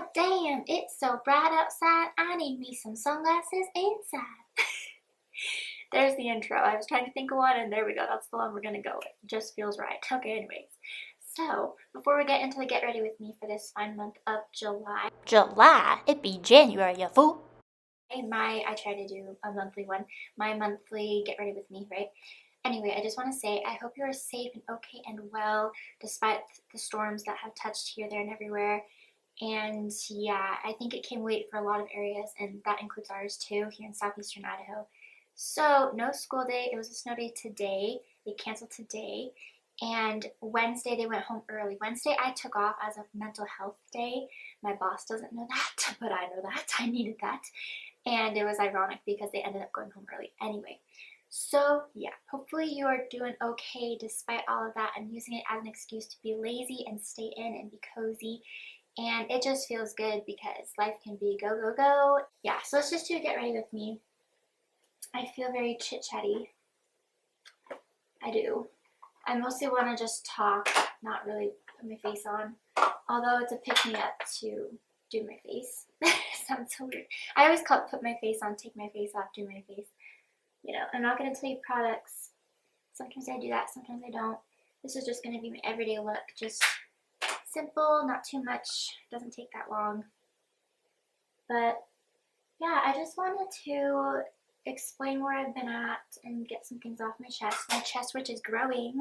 God damn, it's so bright outside. I need me some sunglasses inside. There's the intro. I was trying to think of one, and there we go. That's the one we're gonna go with. It just feels right. Okay, anyways. So, before we get into the get ready with me for this fine month of July. July? It be January, you fool. I try to do a monthly one. My monthly get ready with me, right? Anyway, I just want to say I hope you are safe and okay and well despite the storms that have touched here, there, and everywhere. And yeah, I think it came late for a lot of areas, and that includes ours too, here in southeastern Idaho. So, no school day. It was a snow day today. They canceled today. And Wednesday, they went home early. Wednesday, I took off as a mental health day. My boss doesn't know that, but I know that. I needed that. And it was ironic because they ended up going home early anyway. So, yeah, hopefully you are doing okay despite all of that. I'm using it as an excuse to be lazy and stay in and be cozy. And it just feels good because life can be go, go, go. Yeah, so let's just do a get ready with me. I feel very chit-chatty. I do. I mostly want to just talk, not really put my face on. Although it's a pick-me-up to do my face. Sounds so weird. I always call it put my face on, take my face off, do my face. You know, I'm not going to tell you products. Sometimes I do that, sometimes I don't. This is just going to be my everyday look. Just simple, not too much, doesn't take that long. But yeah, I just wanted to explain where I've been at and get some things off my chest which is growing.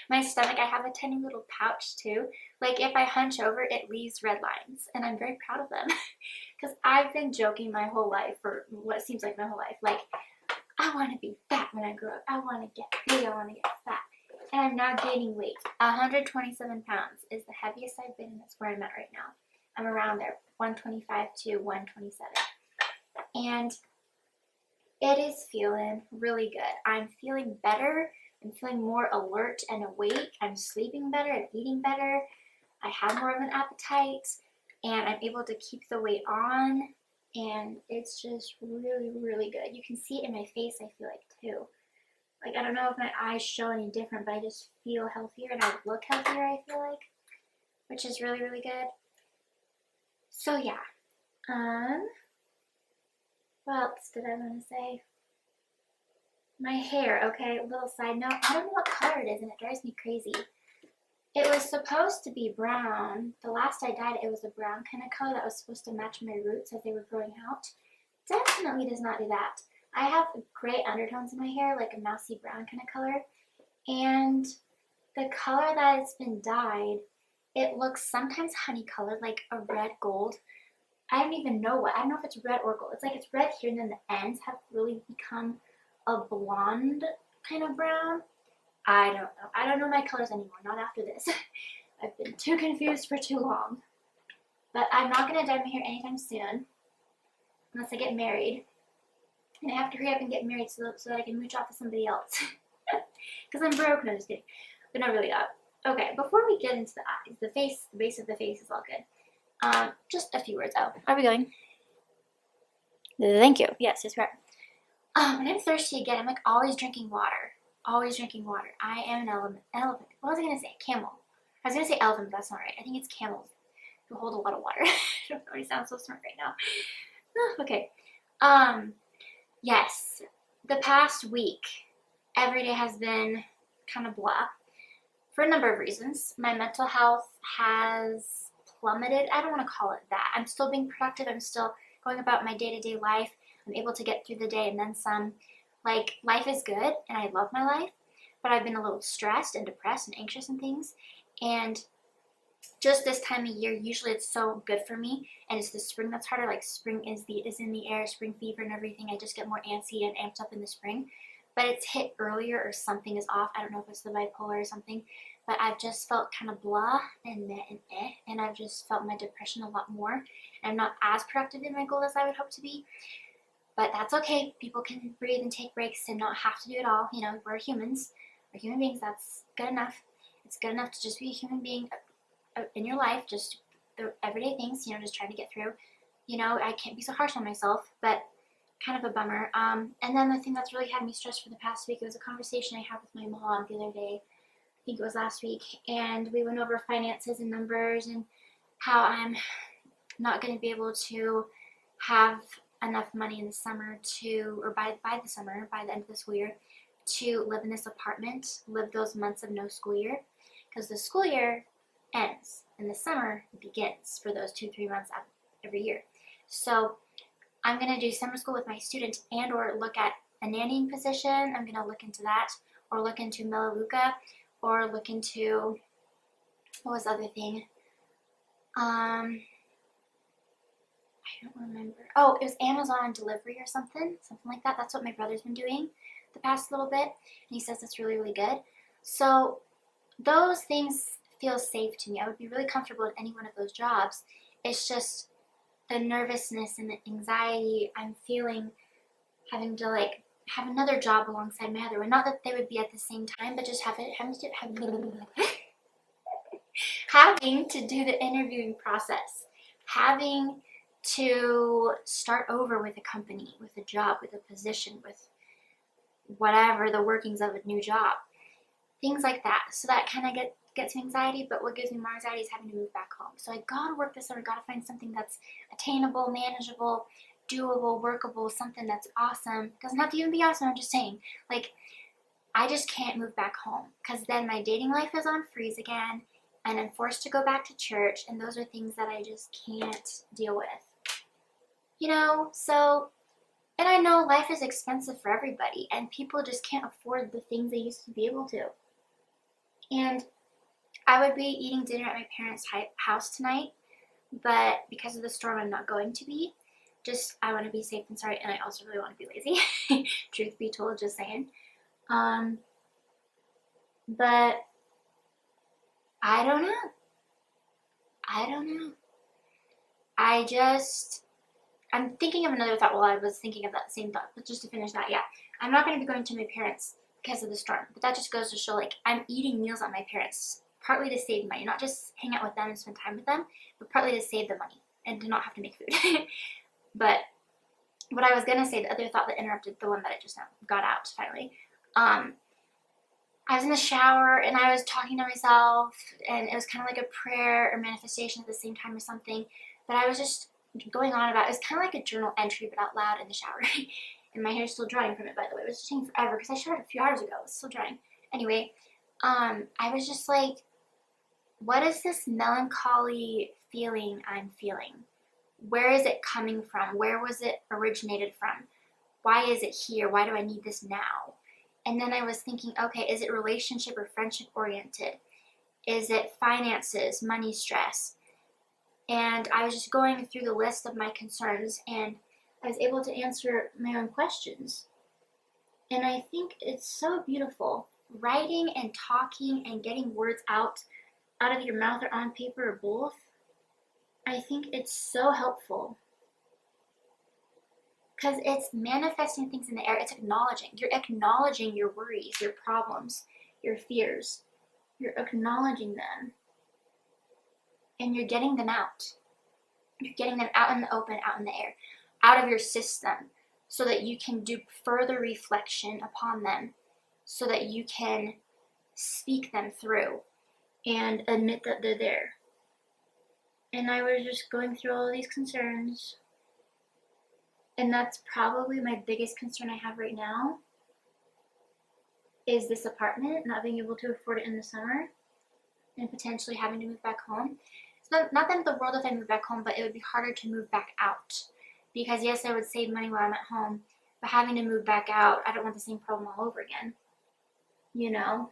My stomach, I have a tiny little pouch too. Like if I hunch over, it leaves red lines, and I'm very proud of them because I've been joking my whole life, for what seems like my whole life, like I want to be fat when I grow up. I want to get big. I want to get fat. And I'm now gaining weight. 127 pounds is the heaviest I've been, and that's where I'm at right now. I'm around there, 125 to 127. And it is feeling really good. I'm feeling better. I'm feeling more alert and awake. I'm sleeping better. I'm eating better. I have more of an appetite. And I'm able to keep the weight on. And it's just really, really good. You can see it in my face, I feel like, too. Like, I don't know if my eyes show any different, but I just feel healthier and I look healthier, I feel like, which is really, really good. So, yeah. What else did I want to say? My hair, okay, a little side note. I don't know what color it is, and it drives me crazy. It was supposed to be brown. The last I dyed it, it was a brown kind of color that was supposed to match my roots as they were growing out. Definitely does not do that. I have gray undertones in my hair, like a mousy brown kind of color. And the color that it's been dyed, it looks sometimes honey colored, like a red gold. I don't even know what. I don't know if it's red or gold. It's like it's red here, and then the ends have really become a blonde kind of brown. I don't know. I don't know my colors anymore. Not after this. I've been too confused for too long. But I'm not going to dye my hair anytime soon. Unless I get married. And I have to hurry up and get married so that I can mooch off with somebody else. Because I'm broke. No, just kidding. But not really that. Okay, before we get into the eyes, the face, the base of the face is all good. Just a few words. Oh, are we going? Thank you. Yes, yes, we are. And I'm thirsty again. I'm like always drinking water. Always drinking water. I am an elephant. What was I going to say? Camel. I was going to say elephant, but that's not right. I think it's camels who hold a lot of water. I don't know. I sound so smart right now. Okay. Yes. The past week, every day has been kind of blah. For a number of reasons. My mental health has plummeted. I don't want to call it that. I'm still being productive. I'm still going about my day-to-day life. I'm able to get through the day and then some. Like, life is good, and I love my life, but I've been a little stressed and depressed and anxious and things, and just this time of year, usually it's so good for me, and it's the spring that's harder. Like, spring is in the air, spring fever and everything. I just get more antsy and amped up in the spring, but it's hit earlier or something is off. I don't know if it's the bipolar or something, but I've just felt kind of blah and meh and and I've just felt my depression a lot more. I'm not as productive in my goal as I would hope to be. But that's okay. People can breathe and take breaks and not have to do it all. You know, we're humans. We're human beings. That's good enough. It's good enough to just be a human being in your life. Just the everyday things, you know, just trying to get through. You know, I can't be so harsh on myself, but kind of a bummer. And then the thing that's really had me stressed for the past week, it was a conversation I had with my mom the other day. I think it was last week. And we went over finances and numbers and how I'm not going to be able to have enough money in the summer to, or by the summer, by the end of the school year, to live in this apartment, live those months of no school year, because the school year ends and the summer begins for those 2-3 months every year. So I'm going to do summer school with my student and or look at a nannying position. I'm going to look into that, or look into Melaleuca, or look into, what was the other thing? I don't remember. Oh, it was Amazon delivery or something like that. That's what my brother's been doing the past little bit, and he says it's really, really good. So those things feel safe to me. I would be really comfortable in any one of those jobs. It's just the nervousness and the anxiety I'm feeling having to like have another job alongside my other one. Not that they would be at the same time, but just having to do the interviewing process, having to start over with a company, with a job, with a position, with whatever the workings of a new job, things like that. So that kind of gets me anxiety, but what gives me more anxiety is having to move back home. So I gotta work this summer, gotta find something that's attainable, manageable, doable, workable, something that's awesome. Doesn't have to even be awesome, I'm just saying. Like, I just can't move back home, because then my dating life is on freeze again, and I'm forced to go back to church, and those are things that I just can't deal with. You know, so, and I know life is expensive for everybody, and people just can't afford the things they used to be able to. And I would be eating dinner at my parents' house tonight, but because of the storm, I'm not going to be. Just, I want to be safe and sorry, and I also really want to be lazy. Truth be told, just saying. But I don't know. I'm thinking of another thought while I was thinking of that same thought, but just to finish that, yeah. I'm not going to be going to my parents because of the storm, but that just goes to show, like, I'm eating meals at my parents, partly to save money, not just hang out with them and spend time with them, but partly to save the money and to not have to make food. But what I was going to say, the other thought that interrupted the one that I just now got out finally, I was in the shower and I was talking to myself, and it was kind of like a prayer or manifestation at the same time or something, but I was just going on about, it was kind of like a journal entry but out loud in the shower. And my hair's still drying from it, by the way. It was just taking forever because I showered a few hours ago. It's still drying. Anyway, I was just like, what is this melancholy feeling I'm feeling? Where is it coming from? Where was it originated from? Why is it here? Why do I need this now? And then I was thinking, okay, is it relationship or friendship oriented? Is it finances, money stress? And I was just going through the list of my concerns, and I was able to answer my own questions. And I think it's so beautiful. Writing and talking and getting words out of your mouth or on paper or both, I think it's so helpful. Because it's manifesting things in the air. It's acknowledging. You're acknowledging your worries, your problems, your fears. You're acknowledging them. And you're getting them out. You're getting them out in the open, out in the air, out of your system, so that you can do further reflection upon them, so that you can speak them through and admit that they're there. And I was just going through all of these concerns. And that's probably my biggest concern I have right now, is this apartment, not being able to afford it in the summer, and potentially having to move back home. So not the end of the world if I move back home, but it would be harder to move back out. Because yes, I would save money while I'm at home, but having to move back out, I don't want the same problem all over again. You know?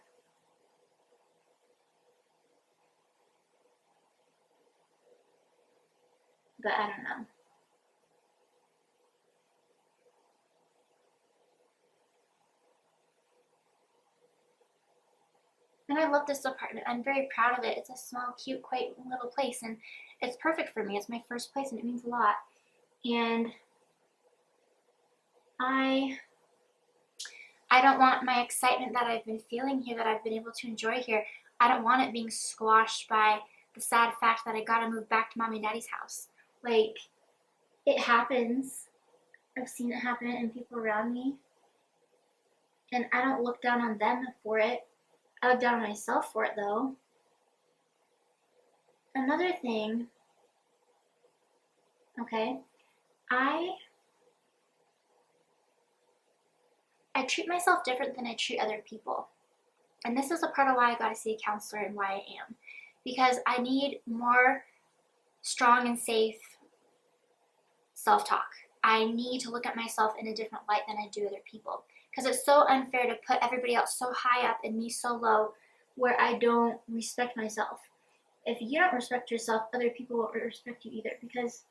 But I don't know. And I love this apartment. I'm very proud of it. It's a small, cute, quaint little place, and it's perfect for me. It's my first place, and it means a lot. And I don't want my excitement that I've been feeling here, that I've been able to enjoy here, I don't want it being squashed by the sad fact that I gotta move back to mommy and daddy's house. Like, it happens. I've seen it happen in people around me. And I don't look down on them for it. I look down on myself for it, though. Another thing okay? I treat myself different than I treat other people. And this is a part of why I got to see a counselor and why I am. Because I need more strong and safe self-talk. I need to look at myself in a different light than I do other people. Because it's so unfair to put everybody else so high up and me so low where I don't respect myself. If you don't respect yourself, other people won't respect you either. Because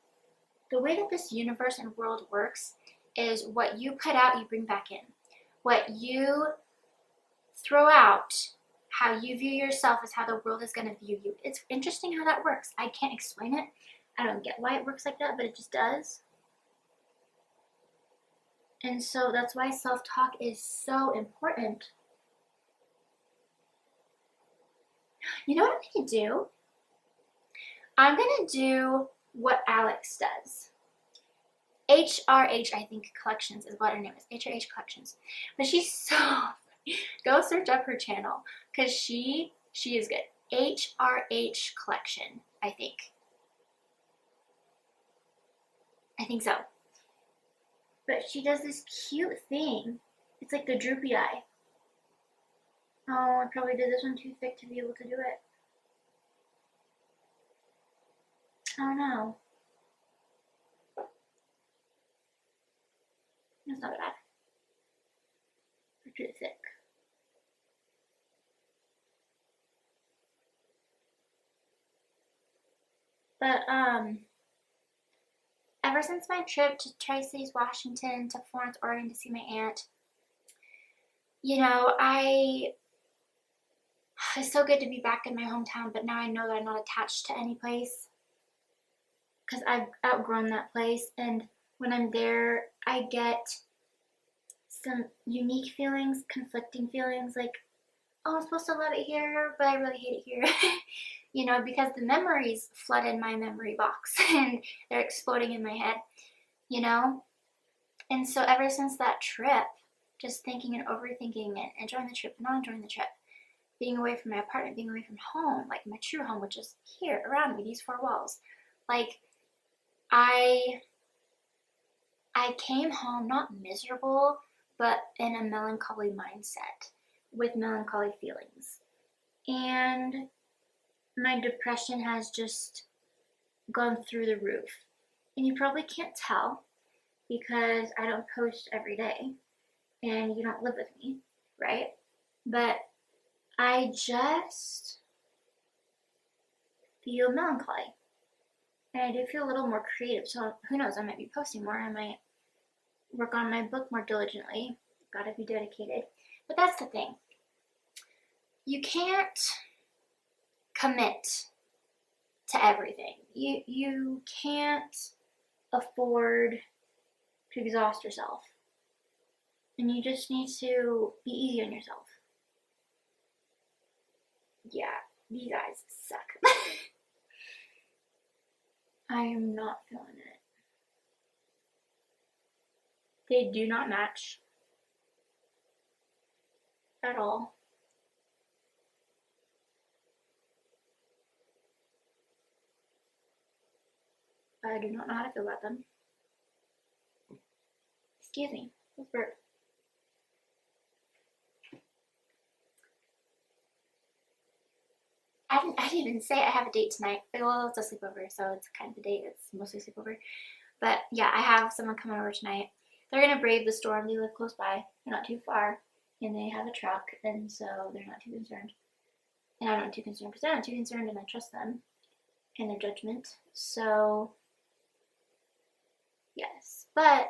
the way that this universe and world works is what you put out, you bring back in. What you throw out, how you view yourself is how the world is going to view you. It's interesting how that works. I can't explain it. I don't get why it works like that, but it just does. And so that's why self-talk is so important. You know what I'm going to do? I'm going to do what Alex does. HRH, I think, Collections is what her name is. HRH Collections. But she's so... Go search up her channel because she is good. HRH Collection, I think. I think so. But she does this cute thing. It's like the droopy eye. Oh, I probably did this one too thick to be able to do it. Oh no. That's not bad. Or too thick. But ever since my trip to Tri-Cities, Washington, to Florence, Oregon to see my aunt, you know, it's so good to be back in my hometown, but now I know that I'm not attached to any place because I've outgrown that place. And when I'm there, I get some unique feelings, conflicting feelings, like, oh, I'm supposed to love it here, but I really hate it here. You know, because the memories flood in my memory box and they're exploding in my head, you know? And so ever since that trip, just thinking and overthinking and enjoying the trip and not enjoying the trip, being away from my apartment, being away from home, like my true home, which is here around me, these four walls. Like, I came home not miserable, but in a melancholy mindset with melancholy feelings. And my depression has just gone through the roof. And you probably can't tell because I don't post every day and you don't live with me, right? But I just feel melancholy. And I do feel a little more creative, so who knows, I might be posting more, I might work on my book more diligently. Gotta be dedicated. But that's the thing. You can't commit to everything. You can't afford to exhaust yourself. And you just need to be easy on yourself. Yeah, these eyes suck. I am not feeling it. They do not match at all. I do not know how to feel about them. Excuse me, let's burp. I didn't even say I have a date tonight. Well, it's a sleepover, so it's kind of a date. It's mostly sleepover. But yeah, I have someone coming over tonight. They're gonna brave the storm. They live close by. They're not too far, and they have a truck, and so they're not too concerned. And I'm not too concerned because they're not too concerned, and I trust them and their judgment. So yes, but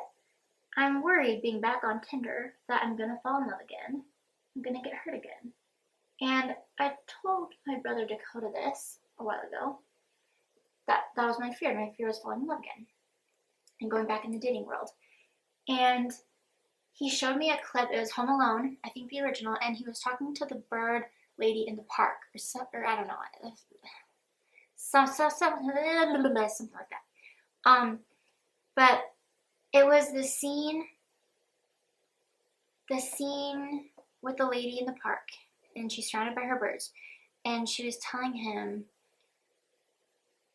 I'm worried being back on Tinder that I'm gonna fall in love again. I'm gonna get hurt again. And I told my brother Dakota this a while ago. That was my fear. My fear was falling in love again and going back in the dating world. And he showed me a clip. It was Home Alone, I think the original, and he was talking to the bird lady in the park, or I don't know, something like that. But it was the scene with the lady in the park, and she's surrounded by her birds, and she was telling him,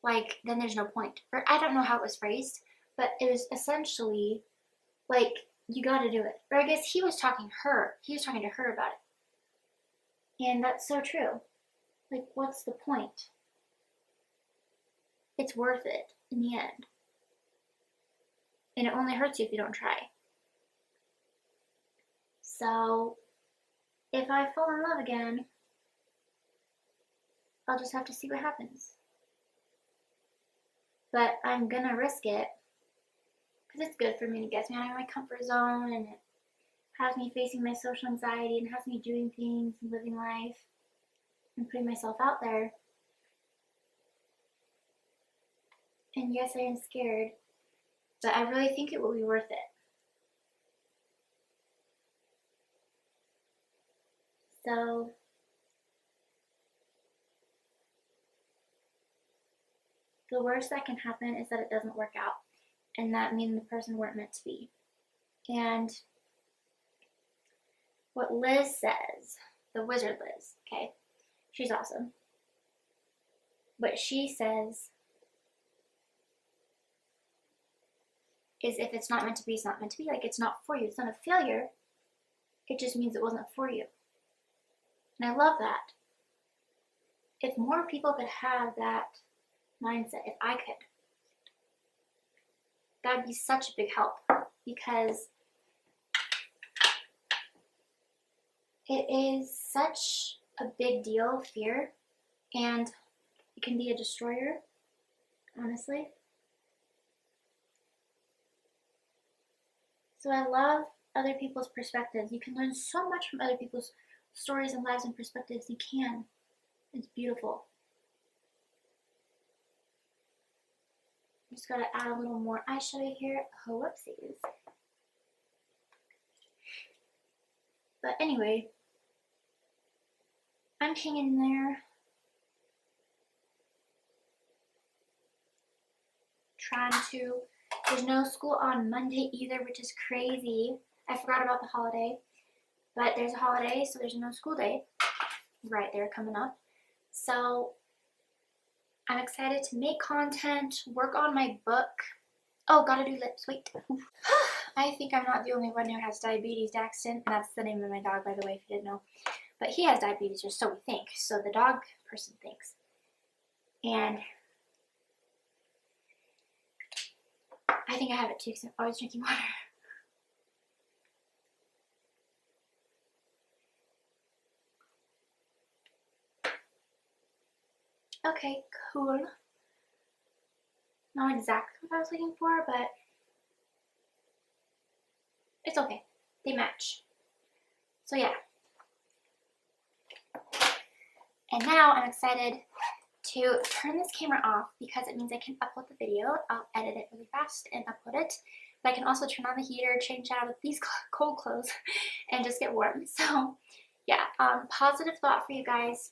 like, then there's no point. Or I don't know how it was phrased, but it was essentially like, you gotta do it. Or I guess he was talking to her about it. And that's so true. Like, what's the point? It's worth it in the end. And it only hurts you if you don't try. So, if I fall in love again, I'll just have to see what happens. But I'm gonna risk it because it's good for me to get me out of my comfort zone, and it has me facing my social anxiety and has me doing things and living life and putting myself out there. And yes, I am scared, but I really think it will be worth it. So, the worst that can happen is that it doesn't work out, and that means the person weren't meant to be. And what Liz says, the wizard Liz, okay, she's awesome. What she says is if it's not meant to be, it's not meant to be. Like, it's not for you. It's not a failure. It just means it wasn't for you. And I love that. If more people could have that mindset, if I could, that would be such a big help, because it is such a big deal, fear, and it can be a destroyer, honestly. So I love other people's perspectives. You can learn so much from other people's stories and lives and perspectives. You can. It's beautiful. Just gotta add a little more eyeshadow here. Oh, whoopsies. But anyway, I'm hanging there. Trying to. There's no school on Monday either, which is crazy. I forgot about the holiday. But there's a holiday, so there's no school day right there coming up. So I'm excited to make content, work on my book. Oh, gotta do lips. Wait. I think I'm not the only one who has diabetes, Daxton. That's the name of my dog, by the way, if you didn't know. But he has diabetes, or so we think. So the dog person thinks. And I think I have it too, because I'm always drinking water. Okay, cool. Not exactly what I was looking for, but it's okay. They match. So yeah. And now I'm excited to turn this camera off because it means I can upload the video. I'll edit it really fast and upload it. But I can also turn on the heater, change out with these cold clothes, and just get warm. So yeah, positive thought for you guys.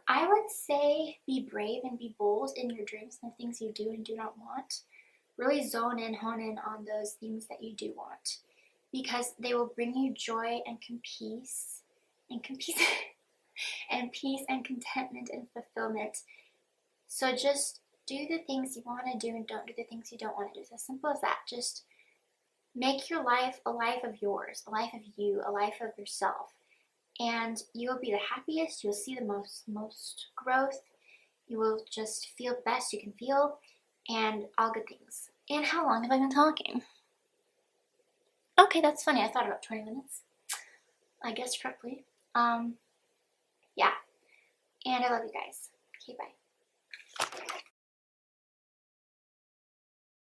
I would say be brave and be bold in your dreams and the things you do and do not want. Really zone in, hone in on those things that you do want, because they will bring you joy and peace and peace and contentment and fulfillment. So just do the things you want to do and don't do the things you don't want to do. It's as simple as that. Just make your life a life of yours, a life of you, a life of yourself. And you will be the happiest, you'll see the most growth, you will just feel the best you can feel, and all good things. And how long have I been talking? Okay, that's funny, I thought about 20 minutes. I guessed correctly. Yeah. And I love you guys. Okay, bye.